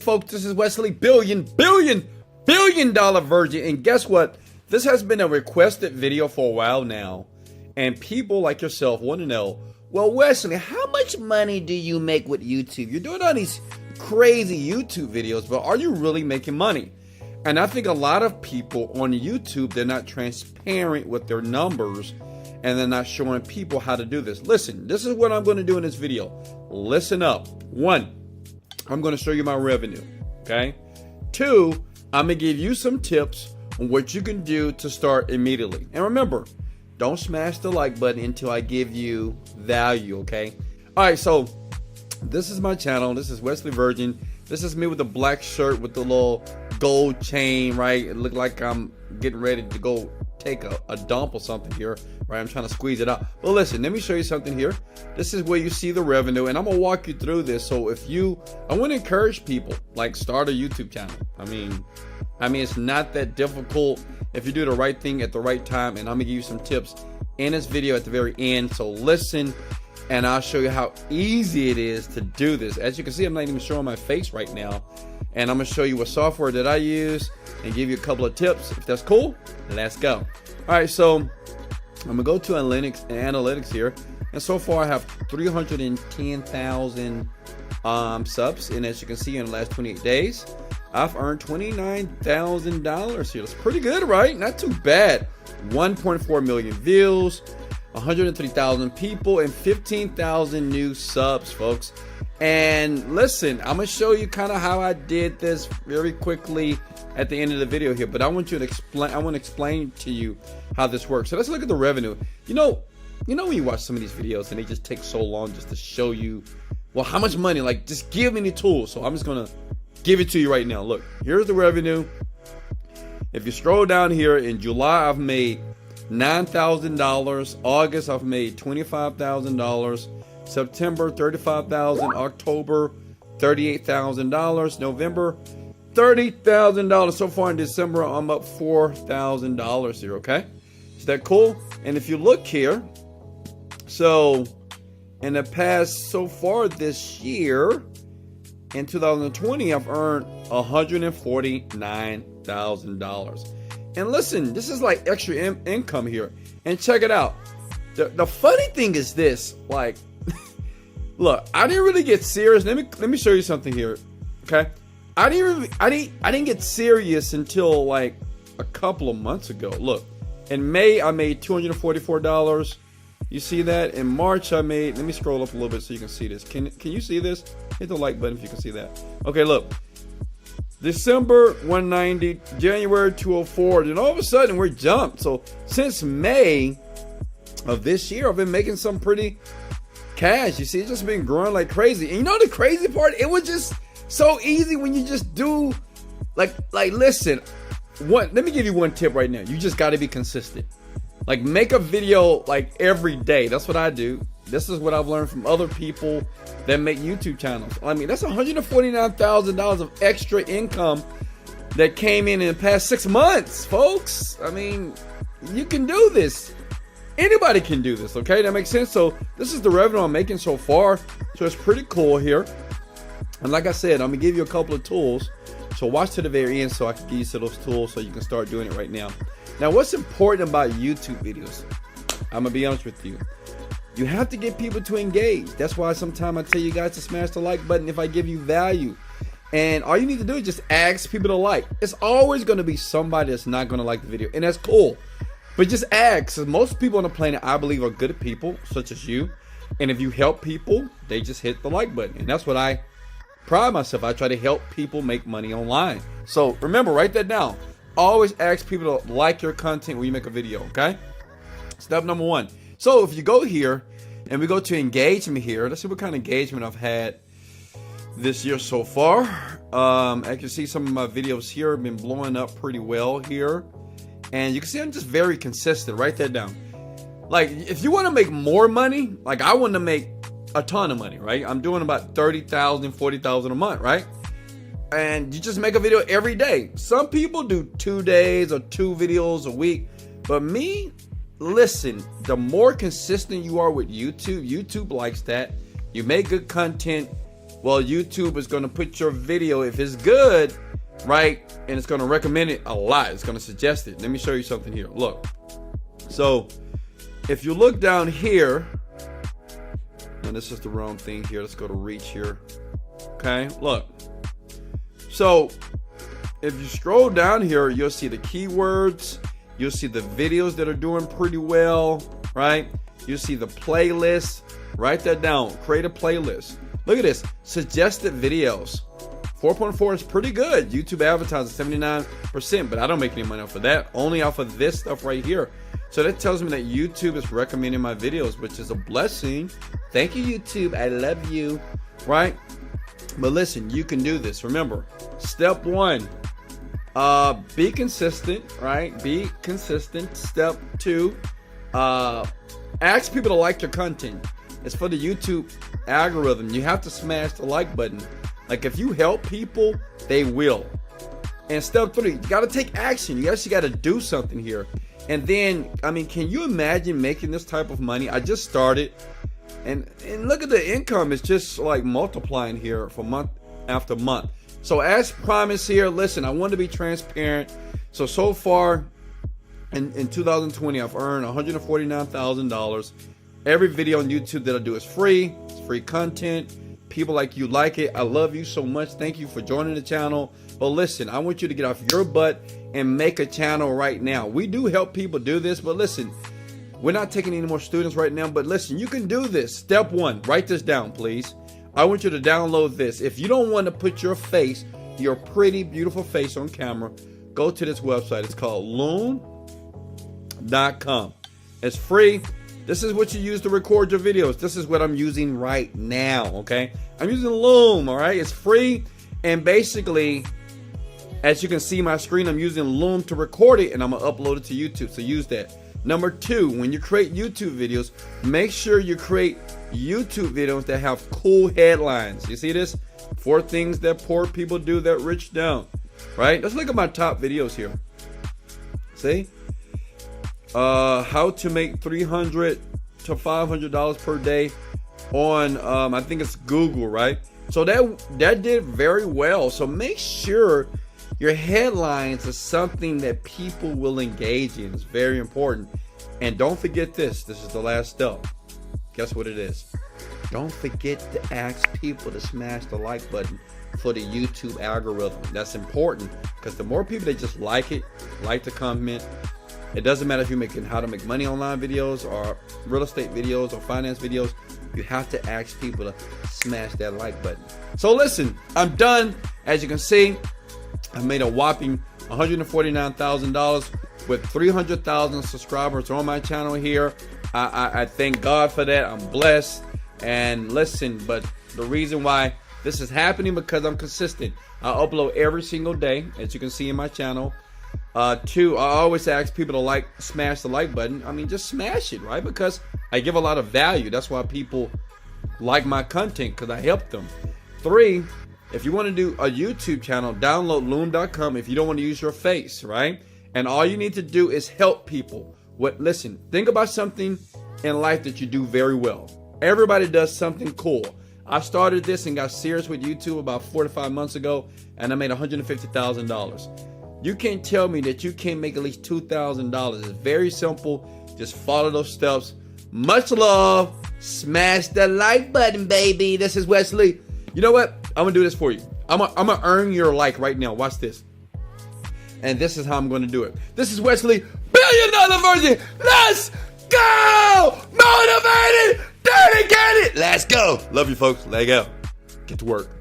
folks, this is Wesley billion dollar Virgin. And guess what? This has been a requested video for a while now. And people like yourself want to know, well, Wesley, how much money do you make with YouTube? You're doing all these crazy YouTube videos, but are you really making money? And I think a lot of people on YouTube, they're not transparent with their numbers, and they're not showing people how to do this. Listen, this is what I'm going to do in this video. Listen up. 1, I'm going to show you my revenue. Okay. 2, I'm going to give you some tips on what you can do to start immediately. And remember, don't smash the like button until I give you value. Okay. All right. So this is my channel. This is Wesley Virgin. This is me with the black shirt with the little gold chain, right? It looked like I'm getting ready to go take a dump or something here, right? I'm trying to squeeze it out. Well, listen, let me show you something here. This is where you see the revenue, and I'm gonna walk you through this. So I want to encourage people, like, start a YouTube channel. I mean, it's not that difficult if you do the right thing at the right time, and I'm gonna give you some tips in this video at the very end. So listen, and I'll show you how easy it is to do this. As you can see, I'm not even showing my face right now. And I'm gonna show you what software that I use and give you a couple of tips. If that's cool, let's go. All right, so I'm gonna go to analytics here. And so far I have 310,000 subs. And as you can see, in the last 28 days, I've earned $29,000 here. That's pretty good, right? Not too bad. 1.4 million views, 103,000 people, and 15,000 new subs, folks. And listen, I'm gonna show you kind of how I did this very quickly at the end of the video here, but I want to explain to you how this works. So let's look at the revenue. You know when you watch some of these videos and they just take so long just to show you, well, how much money, like, just give me the tools. So I'm just gonna give it to you right now. Look, here's the revenue. If you scroll down here, in July I've made $9,000. August I've made $25,000. September $35,000, October $38,000, November $30,000. So far in December, I'm up $4,000 here. Okay, is that cool? And if you look here, so in the past, so far this year, in 2020, I've earned $149,000. And listen, this is like extra income here. And check it out. The funny thing is this, like, look, I didn't really get serious. Let me show you something here. Okay, I didn't get serious until like a couple of months ago. Look, in May I made $244. You see that? In March I made, let me scroll up a little bit so you can see this. Can you see this? Hit the like button if you can see that. Okay, look. December 190, January 204, then all of a sudden we're jumped. So since May of this year, I've been making some pretty cash. You see, it's just been growing like crazy. And you know the crazy part? It was just so easy when you just do like listen. Let me give you one tip right now. You just got to be consistent. Like, make a video like every day. That's what I do. This is what I've learned from other people that make YouTube channels. I mean, that's $149,000 of extra income that came in the past 6 months, folks. I mean, you can do this. Anybody can do this, okay? That makes sense. So this is the revenue I'm making so far. So it's pretty cool here. And like I said, I'm gonna give you a couple of tools. So watch to the very end so I can give you some of those tools so you can start doing it right now. Now, what's important about YouTube videos? I'm gonna be honest with you. You have to get people to engage. That's why sometimes I tell you guys to smash the like button if I give you value. And all you need to do is just ask people to like. It's always gonna be somebody that's not gonna like the video, and that's cool. But just ask. Most people on the planet, I believe, are good people, such as you. And if you help people, they just hit the like button. And that's what I pride myself. I try to help people make money online. So remember, write that down. Always ask people to like your content when you make a video, okay? Step number 1. So if you go here and we go to engagement here, let's see what kind of engagement I've had this year so far. As you can see, some of my videos here have been blowing up pretty well here. And you can see I'm just very consistent. Write that down. Like, if you want to make more money, like I want to make a ton of money, right? I'm doing about 30,000, 40,000 a month, right? And you just make a video every day. Some people do 2 days or 2 videos a week. But me, listen, the more consistent you are with YouTube, YouTube likes that. You make good content, well, YouTube is going to put your video, if it's good, right, and it's going to recommend it a lot. It's going to suggest it. Let me show you something here. Look. So if you look down here, and this is the wrong thing here. Let's go to reach here. Okay, look. So if you scroll down here, you'll see the keywords. You'll see the videos that are doing pretty well, right? You'll see the playlist. Write that down. Create a playlist. Look at this. Suggested videos. 4.4 is pretty good. YouTube advertises 79%, but I don't make any money off of that. Only off of this stuff right here. So that tells me that YouTube is recommending my videos, which is a blessing. Thank you, YouTube. I love you. Right? But listen, you can do this. Remember, step 1, be consistent, right? Be consistent. Step 2, ask people to like your content. It's for the YouTube algorithm. You have to smash the like button. Like, if you help people, they will. And step 3, you got to take action. You actually got to do something here. And then, I mean, can you imagine making this type of money? I just started. And look at the income. It's just like multiplying here for month after month. So as promised here, listen, I want to be transparent. So far in 2020, I've earned $149,000. Every video on YouTube that I do is free. It's free content. People like you like it. I love you so much. Thank you for joining the channel. But listen, I want you to get off your butt and make a channel right now. We do help people do this, but listen, we're not taking any more students right now. But listen, you can do this. Step 1, write this down, please. I want you to download this. If you don't want to put your face, your pretty, beautiful face on camera, go to this website. It's called loom.com. It's free. This is what you use to record your videos. This is what I'm using right now, okay? I'm using Loom, all right? It's free, and basically, as you can see my screen, I'm using Loom to record it, and I'm going to upload it to YouTube, so use that. Number 2, when you create YouTube videos, make sure you create YouTube videos that have cool headlines. You see this? 4 things that poor people do that rich don't, right? Let's look at my top videos here. See? How to make $300 to $500 per day on I think it's Google, right? So that did very well. So make sure your headlines are something that people will engage in. It's very important. And don't forget this. This is the last step. Guess what it is? Don't forget to ask people to smash the like button for the YouTube algorithm. That's important, because the more people that just like it, like the comment. It doesn't matter if you're making how to make money online videos or real estate videos or finance videos. You have to ask people to smash that like button. So listen, I'm done. As you can see, I made a whopping $149,000 with 300,000 subscribers on my channel here. I thank God for that. I'm blessed. And listen, but the reason why this is happening, because I'm consistent. I upload every single day, as you can see in my channel. 2, I always ask people to smash the like button. I mean, just smash it, right? Because I give a lot of value. That's why people like my content, because I help them. 3, if you want to do a YouTube channel, download loom.com if you don't want to use your face, right? And all you need to do is help people. Listen, think about something in life that you do very well. Everybody does something cool. I started this and got serious with YouTube about 4 to 5 months ago, and I made $150,000. You can't tell me that you can't make at least $2,000. It's very simple. Just follow those steps. Much love. Smash the like button, baby. This is Wesley. You know what? I'm going to do this for you. I'm gonna earn your like right now. Watch this. And this is how I'm going to do it. This is Wesley, $1 billion Virgin. Let's go. Motivated. Dedicated. Let's go. Love you, folks. Let go. Get to work.